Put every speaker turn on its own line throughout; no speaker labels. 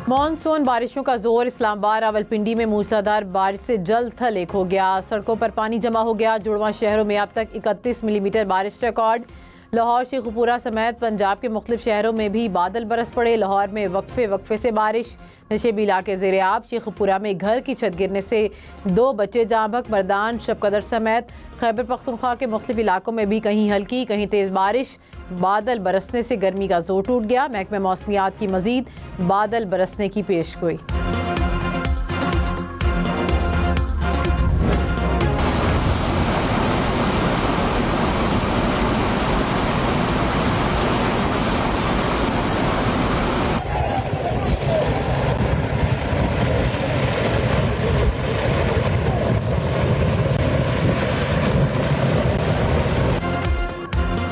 Monsoon बारिशों का जोर। इस्लामाबाद रावलपिंडी में मूसलाधार बारिश से जल थल एक हो गया। सड़कों पर पानी जमा हो गया। जुड़वा शहरों में अब तक 31 मिलीमीटर बारिश रिकॉर्ड। लाहौर शेखुपुरा समेत पंजाब के मुख्तलिफ शहरों में भी बादल बरस पड़े। लाहौर में वक्फे से बारिश। नशेबी इलाके ज़ेर-ए-आब। शेखुपुरा में घर की छत गिरने से 2 बच्चे जाँ बहक। मर्दान शबकदर समेत खैबर पख्तूनख्वा के मुख्तलिफ इलाकों में भी कहीं हल्की कहीं तेज़ बारिश। बादल बरसने से गर्मी का जोर टूट गया। महकमे मौसमियात की मजीद बादल बरसने की पेशगोई।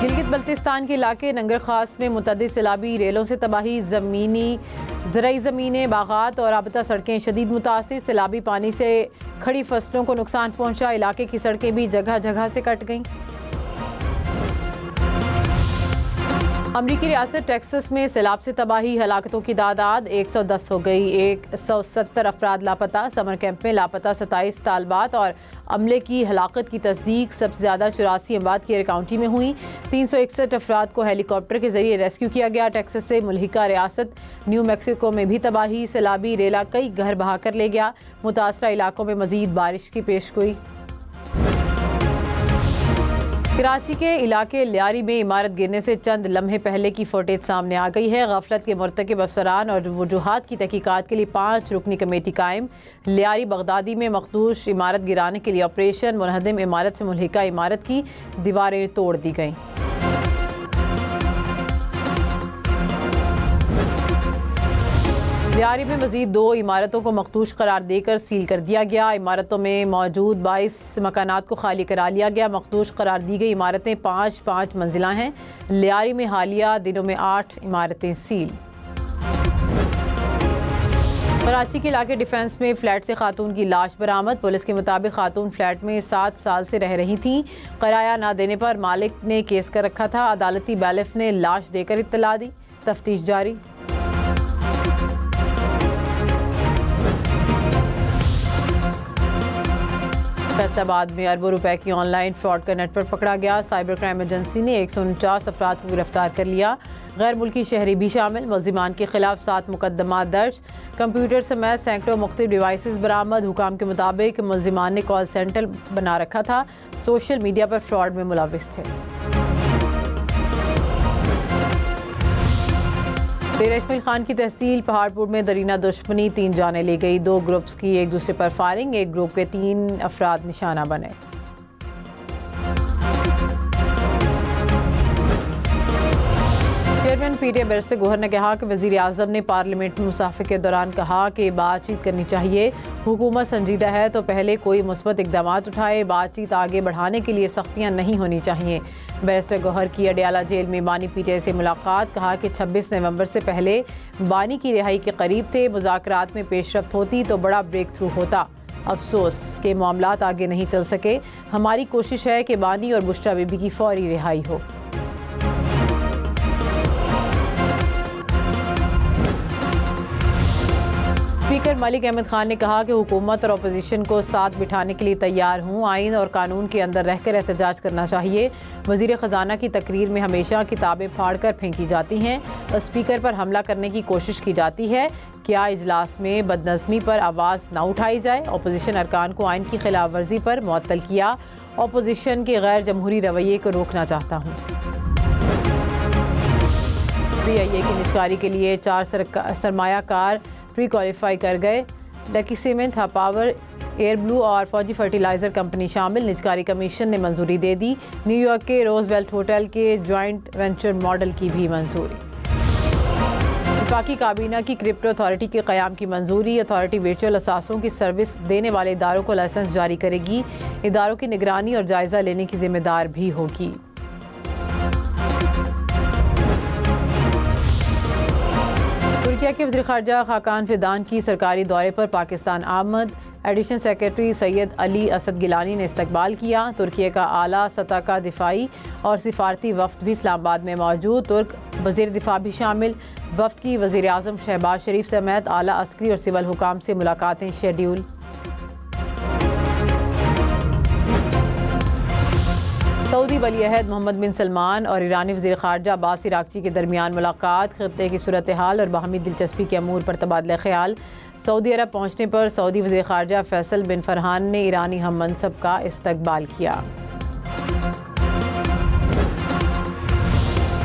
गिलगित बल्तिस्तान के इलाके नंगर खास में मुतअद्दिद सैलाबी रेलों से तबाही। ज़राई ज़मीनें, बागात और राबता सड़कें शदीद मुतासिर। सैलाबी पानी से खड़ी फसलों को नुकसान पहुंचा। इलाके की सड़कें भी जगह जगह से कट गईं। अमरीकी रियासत टेक्सास में सैलाब से तबाही। हलाकतों की तादाद 110 हो गई। 170 अफराद लापता। समर कैंप में लापता 27 तालबात और अमले की हलाकत की तस्दीक। सबसे ज़्यादा 84 अमवात केयर काउंटी में हुई। 361 अफराद को हेलीकॉप्टर के जरिए रेस्क्यू किया गया। टेक्सास से मुल्हिका रियासत न्यू मैक्सिको में भी तबाही। सैलाबी रेला कई घर बहा कर ले गया। मुतासरा इलाकों में मजीद बारिश की पेशगोई। कराची के इलाके लियारी में इमारत गिरने से चंद लम्हे पहले की फुटेज सामने आ गई है। गफलत के मुर्तकिब अफसरान और वजूहात की तहकीकात के लिए 5 रुकनी कमेटी कायम। लियारी बगदादी में मखदूश इमारत गिराने के लिए ऑपरेशन। मुनहदिम इमारत से मुल्हिका इमारत की दीवारें तोड़ दी गईं। लियारी में मजीद 2 इमारतों को मखदूश करार देकर सील कर दिया गया। इमारतों में मौजूद 22 मकानात को खाली करा लिया गया। मखदूश करार दी गई इमारतें 5-5 मंजिला हैं। लियारी में हालिया दिनों में 8 इमारतें सील। कराची के इलाके डिफेंस में फ्लैट से खातून की लाश बरामद। पुलिस के मुताबिक खातून फ्लैट में 7 साल से रह रही थी। किराया न देने पर मालिक ने केस कर रखा था। अदालती बैलिफ ने लाश देकर इत्तला दी। तफ्तीश जारी। फैसलाबाद में अरबों रुपए की ऑनलाइन फ्रॉड का नेटवर्क पकड़ा गया। साइबर क्राइम एजेंसी ने 149 अफराद को गिरफ्तार कर लिया। गैर मुल्की शहरी भी शामिल। मुल्जिमान के खिलाफ 7 मुकदमा दर्ज। कंप्यूटर समेत सैकड़ों मुख्तलिफ डिवाइसेस बरामद। हुकाम के मुताबिक मुल्जिमान ने कॉल सेंटर बना रखा था। सोशल मीडिया पर फ्रॉड में मुलविस थे। डेरा इस्माइल खान की तहसील पहाड़पुर में दरीना दुश्मनी। 3 जानें ले गई। 2 ग्रुप्स की एक दूसरे पर फायरिंग। एक ग्रुप के 3 अफराद निशाना बने। चेयरमैन पीटीआई बैरिस्टर गौहर ने कहा कि वज़ीर आज़म ने पार्लियामेंट में मुसाफिर के दौरान कहा कि बातचीत करनी चाहिए। हुकूमत संजीदा है तो पहले कोई मुस्बत इक़दाम उठाए। बातचीत आगे बढ़ाने के लिए सख्तियाँ नहीं होनी चाहिए। बैरिस्टर गौहर की अडयाला जेल में बानी पीटीआई से मुलाकात। कहा कि 26 नवंबर से पहले बानी की रिहाई के करीब थे। मुज़ाकरात में पेशरफ्त होती तो बड़ा ब्रेक थ्रू होता। अफसोस के मामलात आगे नहीं चल सके। हमारी कोशिश है कि बानी और बुशरा बीबी की फौरी रिहाई हो। स्पीकर मलिक अहमद खान ने कहा कि हुकूमत और अपोजिशन को साथ बिठाने के लिए तैयार हूँ। आइन और कानून के अंदर रहकर एहतजाज करना चाहिए। वज़ीर ख़जाना की तकरीर में हमेशा किताबें फाड़ कर फेंकी जाती हैं। स्पीकर पर हमला करने की कोशिश की जाती है। क्या इजलास में बदनज़मी पर आवाज़ न उठाई जाए? अपोजिशन अरकान को आइन की खिलाफ वर्जी पर मुअत्तल किया। अपोजिशन के गैर जमहूरी रवैये को रोकना चाहता हूँ। PIA की निजकारी के लिए 4 सरमायाकार प्री क्वालिफाई कर गए। Lucky cement, power, air blue और फौजी फर्टिलाइज़र कंपनी शामिल। निजकारी कमीशन ने मंजूरी दे दी। न्यूयॉर्क के रोजवेल्ट होटल के जॉइंट वेंचर मॉडल की भी मंजूरी। वफाकी काबीना की क्रिप्टो अथॉरिटी के क़याम की मंजूरी। अथॉरिटी वर्चुअल असासों की सर्विस देने वाले इदारों को लाइसेंस जारी करेगी। इदारों की निगरानी और जायज़ा लेने की जिम्मेदार भी होगी। तुर्किया के वज़ीर ख़ारजा खाकान फिदान की सरकारी दौरे पर पाकिस्तान आमद। एडिशनल सेक्रेटरी सैयद अली असद गिलानी ने इस्तकबाल किया। तुर्किया का आला सतह का दिफाई और सिफारती वफ्द भी इस्लामाबाद में मौजूद। तुर्क वज़ीर दिफा भी शामिल। वफ्द की वज़ीर आज़म शहबाज शरीफ समेत आला अस्करी और सिविल हुकाम से मुलाकातें शेड्यूल। सऊदी वली अहद मोहम्मद बिन सलमान और ईरानी वज़ीर ख़ारजा अब्बास इराक़ची के दरमियान मुलाकात। ख़ित्ते की सूरत हाल और बाहमी दिलचस्पी के अमूर पर तबादला ख्याल। सऊदी अरब पहुँचने पर सऊदी वज़ीर ख़ारजा फैसल बिन फरहान ने ईरानी हम मनसब का इस्तकबाल किया।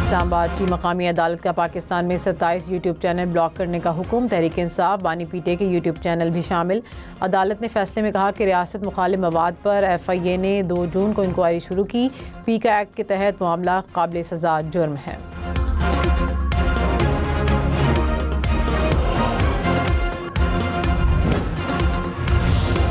इस्लामाबाद की मकामी अदालत का पाकिस्तान में 27 यूट्यूब चैनल ब्लॉक करने का हुक्म। तहरीक इंसाफ बानी पीटे के यूट्यूब चैनल भी शामिल। अदालत ने फैसले में कहा कि रियासत मुखालिफ मवाद पर FIA ने 2 जून को इंक्वायरी शुरू की। पीका एक्ट के तहत मामला काबिल सज़ा जुर्म है।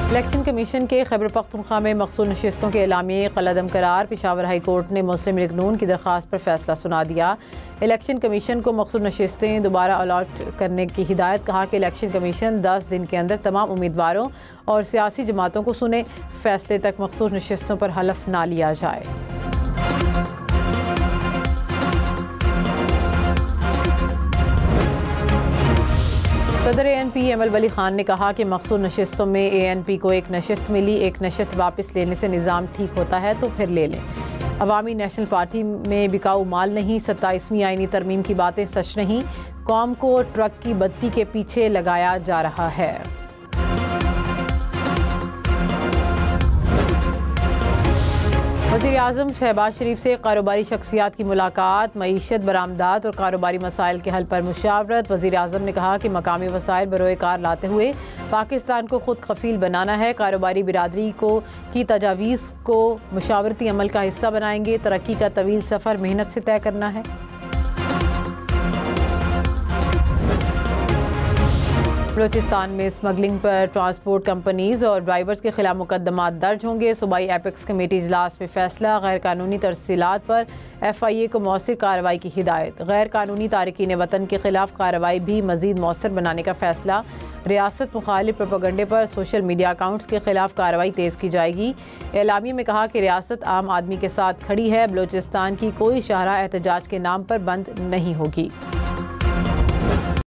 इलेक्शन कमीशन के खैबर पख्तूनख्वा में मखसूस नशिस्तों के एलामिये कलअदम करार। पेशावर हाई कोर्ट ने मुस्लिम लीग नून की दरख्वास्त पर फैसला सुना दिया। इलेक्शन कमीशन को मखसूस नशिस्तें दोबारा अलॉट करने की हिदायत। कहा कि इलेक्शन कमीशन 10 दिन के अंदर तमाम उम्मीदवारों और सियासी जमातों को सुने। फैसले तक मखसूस नशिस्तों पर हलफ ना लिया जाए। सदर ANP एमल वली खान ने कहा कि मखसूस नशिस्तों में ANP को एक नशिस्त मिली। एक नशिस्त वापस लेने से निज़ाम ठीक होता है तो फिर ले लें। अवामी नेशनल पार्टी में बिकाऊ माल नहीं। 27वीं आईनी तरमीम की बातें सच नहीं। कौम को ट्रक की बत्ती के पीछे लगाया जा रहा है। वज़ीर आज़म शहबाज शरीफ से कारोबारी शख्सियात की मुलाकात। मईशत बरामदात और कारोबारी मसाइल के हल पर मुशावरत। वज़ीर आज़म ने कहा कि मकामी वसाइल बरोए कार लाते हुए पाकिस्तान को खुद खफील बनाना है। कारोबारी बिरादरी की तजावीज़ को मुशावरती अमल का हिस्सा बनाएंगे। तरक्की का तवील सफ़र मेहनत से तय करना है। बलूचिस्तान में स्मगलिंग पर ट्रांसपोर्ट कंपनीज और ड्राइवर्स के खिलाफ मुकदमा दर्ज होंगे। सूबाई एपेक्स कमेटी इजलास में फैसला। गैर कानूनी तरसीलात पर FIA को मौसर कार्रवाई की हिदायत। गैर कानूनी तारकीन वतन के खिलाफ कार्रवाई भी मजीद मौसर बनाने का फैसला। रियासत मुखालिफ प्रोपेगेंडे पर सोशल मीडिया अकाउंट्स के खिलाफ कार्रवाई तेज़ की जाएगी। एलामिया में कहा कि रियासत आम आदमी के साथ खड़ी है। बलूचिस्तान की कोई शाहराह एहतजाज के नाम पर बंद नहीं होगी।